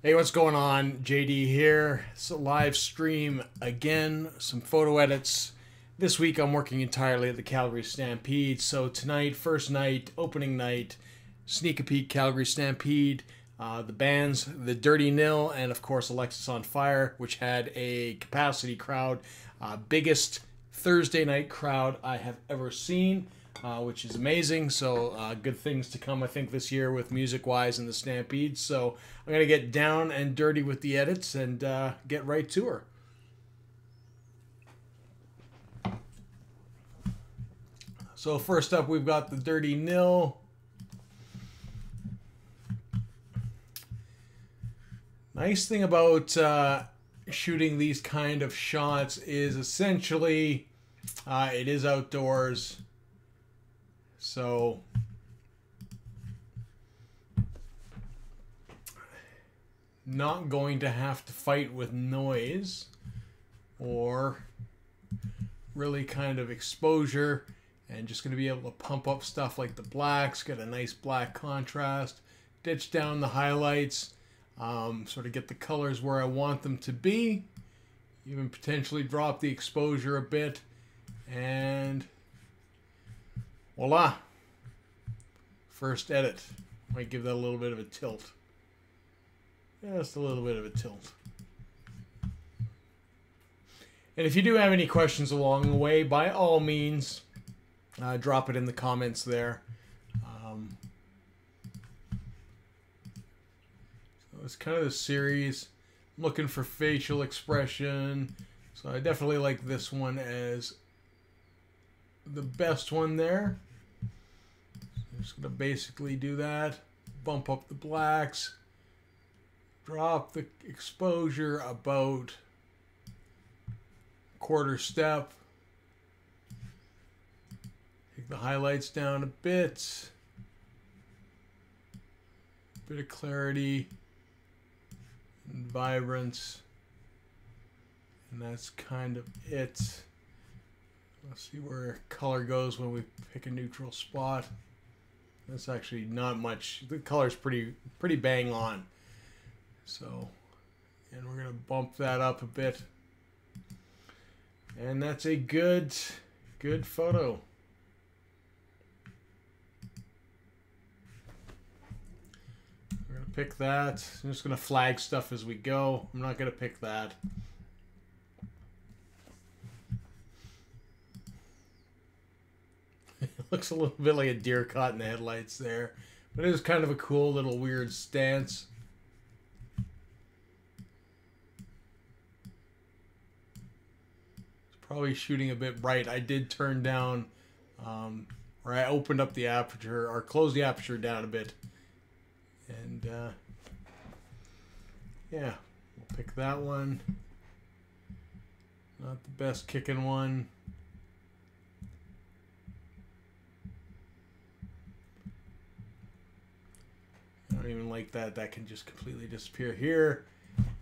Hey, what's going on? JD here. It's a live stream again, some photo edits. This week I'm working entirely at the Calgary Stampede. So tonight, first night, opening night, sneak a peek Calgary Stampede. The bands, the Dirty Nil, and of course Alexisonfire, which had a capacity crowd. Biggest Thursday night crowd I have ever seen. Which is amazing. So good things to come, I think, this year with music-wise and the Stampede. So I'm going to get down and dirty with the edits and get right to her. So first up, we've got the Dirty Nil. Nice thing about shooting these kind of shots is essentially it is outdoors. So not going to have to fight with noise or really kind of exposure, and just going to be able to pump up stuff like the blacks, get a nice black contrast, ditch down the highlights, sort of get the colors where I want them to be, even potentially drop the exposure a bit, and voila. First edit. Might give that a little bit of a tilt. Just a little bit of a tilt. And if you do have any questions along the way, by all means, drop it in the comments there. So it's kind of the series. I'm looking for facial expression. So I definitely like this one as the best one there. I'm just going to basically do that. Bump up the blacks. Drop the exposure about a quarter step. Take the highlights down a bit. Bit of clarity and vibrance. And that's kind of it. Let's see where color goes when we pick a neutral spot. That's actually not much. The color's pretty bang on. So, and we're gonna bump that up a bit. And that's a good photo. We're gonna pick that. I'm just gonna flag stuff as we go. I'm not gonna pick that. Looks a little bit like a deer caught in the headlights there. But it is kind of a cool little weird stance. It's probably shooting a bit bright. I did turn down, or I opened up the aperture, or closed the aperture down a bit. And, yeah, we'll pick that one. Not the best kicking one. I don't even like that. That can just completely disappear here.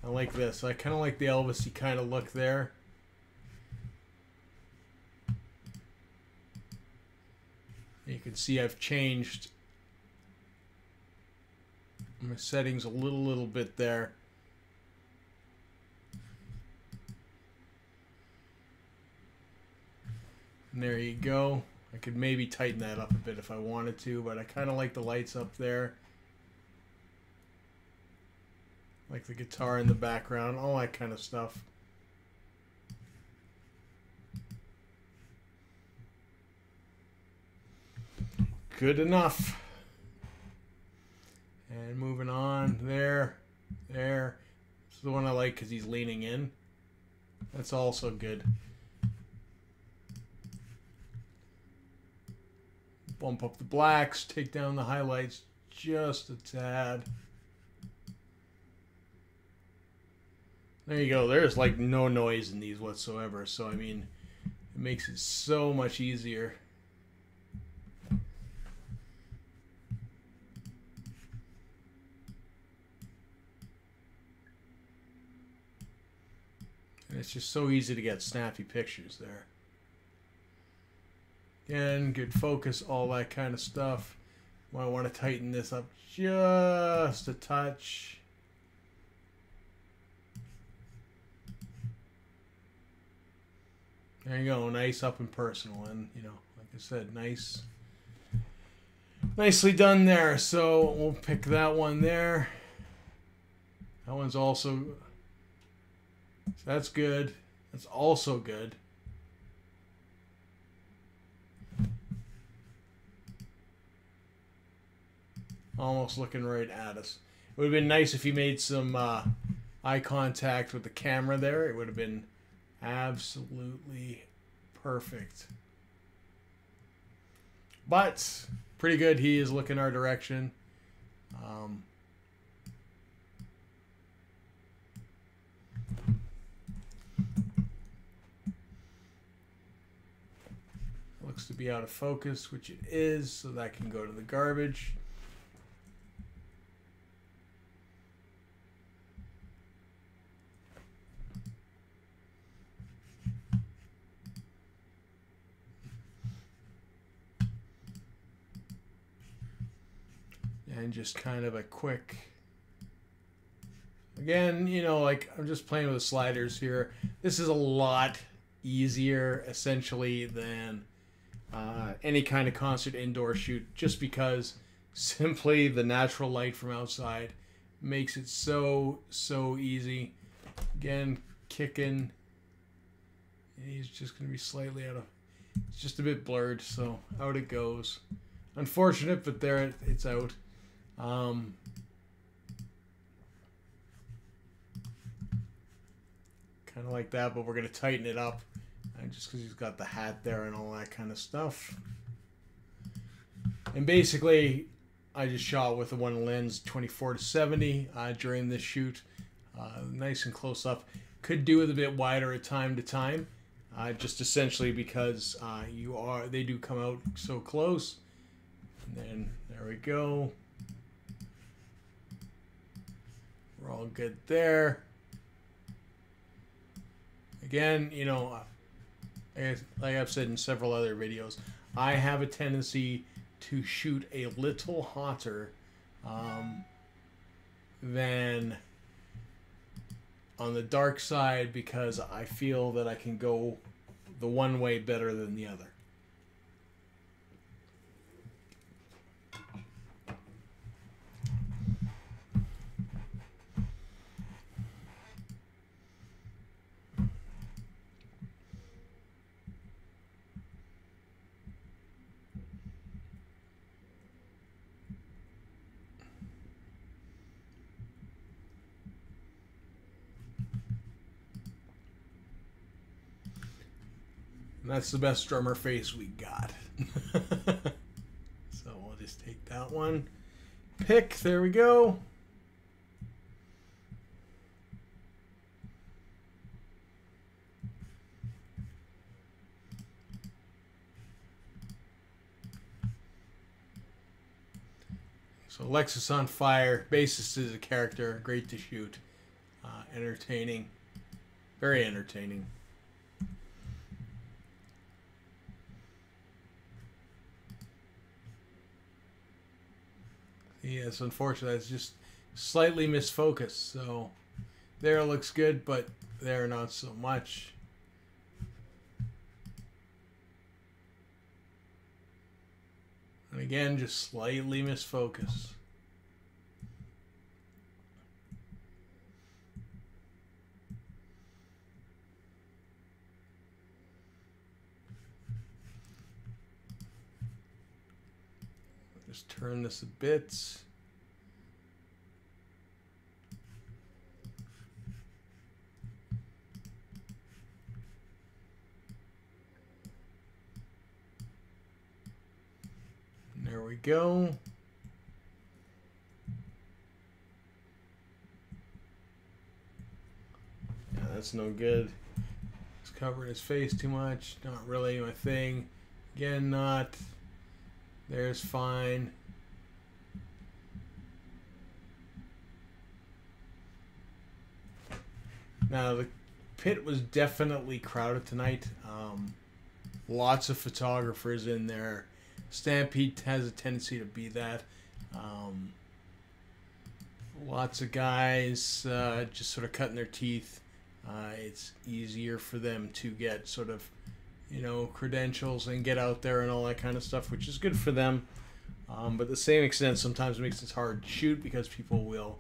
I like this. I kind of like the Elvis-y kind of look there. You can see I've changed my settings a little bit there. And there you go. I could maybe tighten that up a bit if I wanted to, but I kind of like the lights up there. Like the guitar in the background, all that kind of stuff. Good enough. And moving on, there. This is the one I like because he's leaning in. That's also good. Bump up the blacks, take down the highlights just a tad. There you go. There's like no noise in these whatsoever. So, I mean, it makes it so much easier. And it's just so easy to get snappy pictures there. Again, good focus, all that kind of stuff. Might want to tighten this up just a touch. There you go, nice up and personal, and you know, like I said, nicely done there. So we'll pick that one there. That one's also, so that's good. That's also good. Almost looking right at us. It would have been nice if he made some eye contact with the camera there. It would have been absolutely perfect. But pretty good. He is looking our direction. Looks to be out of focus, which it is, so that can go to the garbage. And just kind of a quick, again, you know, like I'm just playing with the sliders here. This is a lot easier essentially than any kind of concert indoor shoot, just because simply the natural light from outside makes it so easy. Again, kicking, and he's just going to be slightly out of, it's just a bit blurred, so out it goes. Unfortunate, but there it's out. Kind of like that, but we're going to tighten it up just because he's got the hat there and all that kind of stuff. And basically, I just shot with the one lens 24-70 during this shoot. Nice and close up. Could do it a bit wider at time to time, just essentially because they do come out so close. And then there we go. We're all good there. Again, you know, like I've said in several other videos, I have a tendency to shoot a little hotter than on the dark side, because I feel that I can go the one way better than the other. And that's the best drummer face we got. So we'll just take that one. Pick, there we go. So Alexisonfire, bassist is a character, great to shoot, entertaining, very entertaining. Yes, unfortunately, it's just slightly misfocused. So there it looks good, but there not so much. And again, just slightly misfocused. Just turn this a bit. And there we go. Yeah, that's no good. It's covering his face too much. Not really my thing. Again, not. There's fine. Now, the pit was definitely crowded tonight. Lots of photographers in there. Stampede has a tendency to be that. Lots of guys just sort of cutting their teeth. It's easier for them to get sort of you know, credentials and get out there and all that kind of stuff, which is good for them. But the same extent sometimes makes it hard to shoot because people will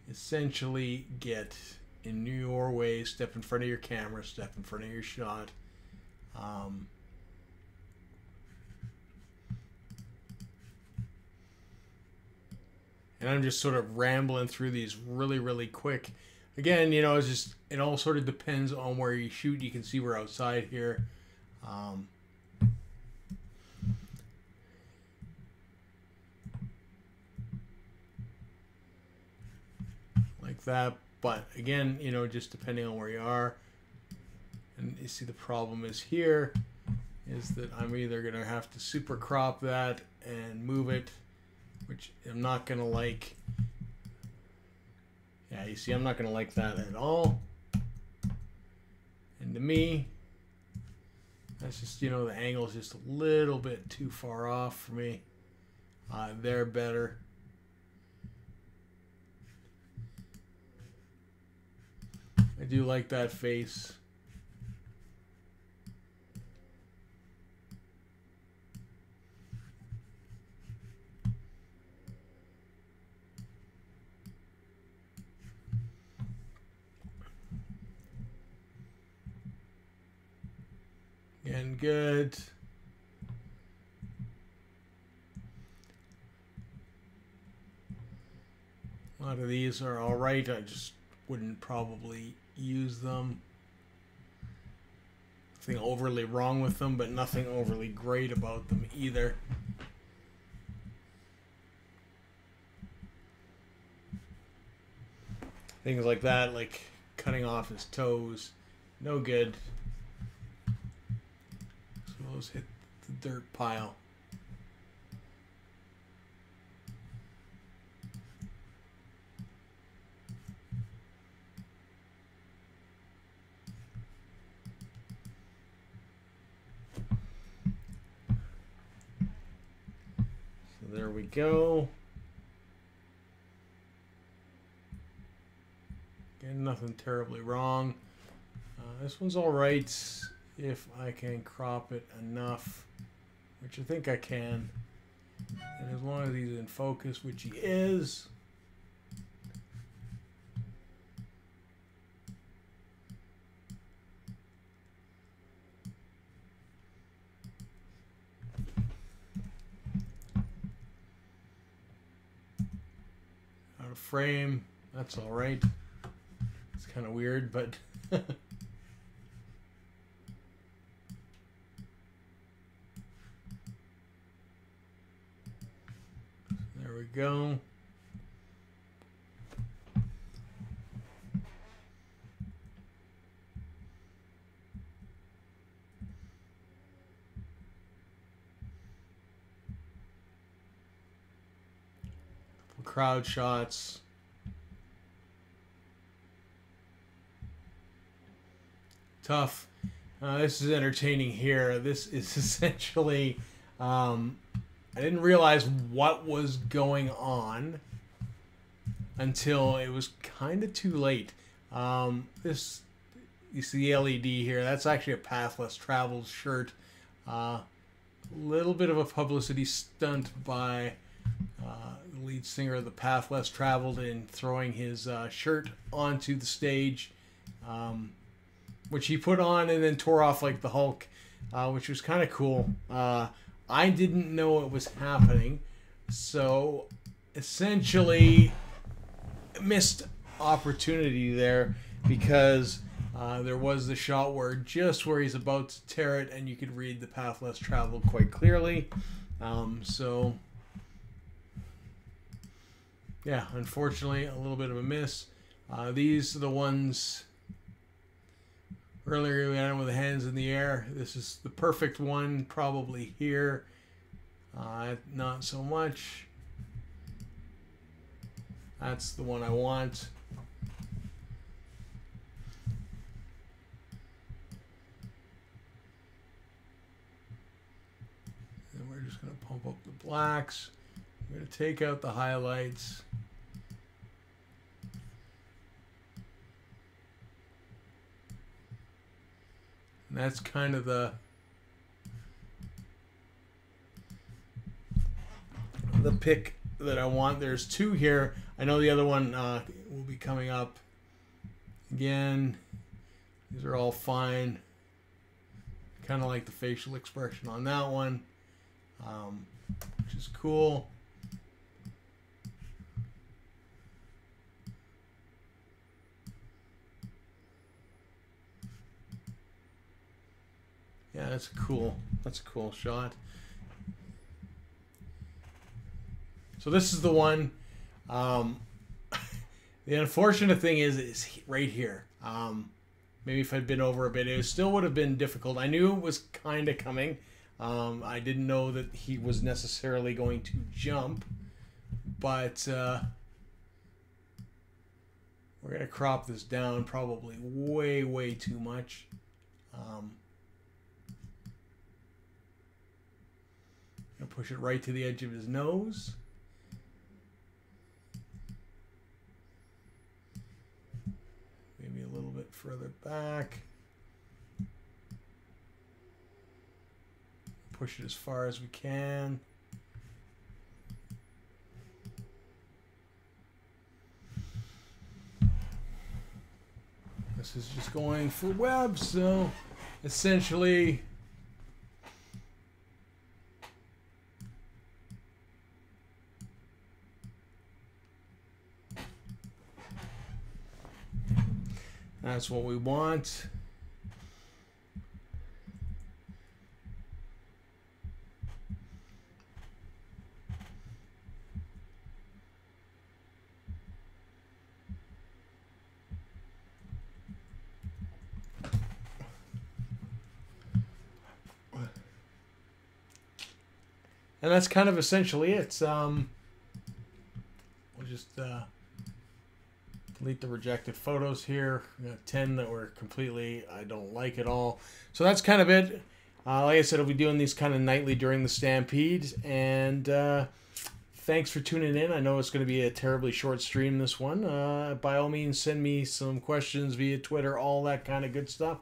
essentially get in your way, step in front of your camera, step in front of your shot. And I'm just sort of rambling through these really, really quick. Again, you know, it's just, it all sort of depends on where you shoot. You can see we're outside here. Like that. But again, you know, just depending on where you are. And you see the problem is here is that I'm either going to have to super crop that and move it, which I'm not going to like. Yeah, you see, I'm not going to like that at all. And to me, that's just, you know, the angle is just a little bit too far off for me. They're better. I do like that face. And good. A lot of these are all right. I just wouldn't probably use them. Nothing overly wrong with them, but nothing overly great about them either. Things like that, like cutting off his toes, no good. So those hit the dirt pile. So there we go. Again, nothing terribly wrong. This one's all right if I can crop it enough, which I think I can. And as long as he's in focus, which he is. Out of frame, that's all right. It's kind of weird, but there we go. Couple crowd shots. Tough. This is entertaining here. This is essentially, I didn't realize what was going on until it was kind of too late. This, you see the LED here, that's actually a Path Less Traveled shirt. A little bit of a publicity stunt by the lead singer of the Path Less Traveled in throwing his shirt onto the stage. Which he put on and then tore off like the Hulk, which was kind of cool. I didn't know it was happening, so essentially missed opportunity there because there was the shot where just where he's about to tear it and you could read the Path Less Traveled quite clearly. So yeah, unfortunately a little bit of a miss. These are the ones earlier we had him with the hands in the air. This is the perfect one, probably here. Not so much. That's the one I want. And we're just going to pump up the blacks. We're going to take out the highlights. And that's kind of the the pick that I want. There's two here. I know the other one will be coming up. Again, these are all fine. Kind of like the facial expression on that one, which is cool. Yeah, that's a cool shot. So this is the one. The unfortunate thing is right here. Maybe if I'd been over a bit, it still would have been difficult. I knew it was kind of coming. I didn't know that he was necessarily going to jump, but we're going to crop this down probably way, way too much. Gonna push it right to the edge of his nose. Maybe a little bit further back. Push it as far as we can. This is just going for web, so essentially that's what we want. And that's kind of essentially it. We'll just delete the rejected photos here. We got 10 that were completely, I don't like at all. So that's kind of it. Like I said, I'll be doing these kind of nightly during the Stampede. And thanks for tuning in. I know it's going to be a terribly short stream, this one. By all means, send me some questions via Twitter, all that kind of good stuff.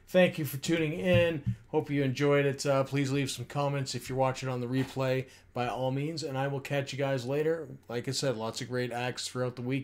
Thank you for tuning in. Hope you enjoyed it. Please leave some comments if you're watching on the replay, by all means. And I will catch you guys later. Like I said, lots of great acts throughout the week.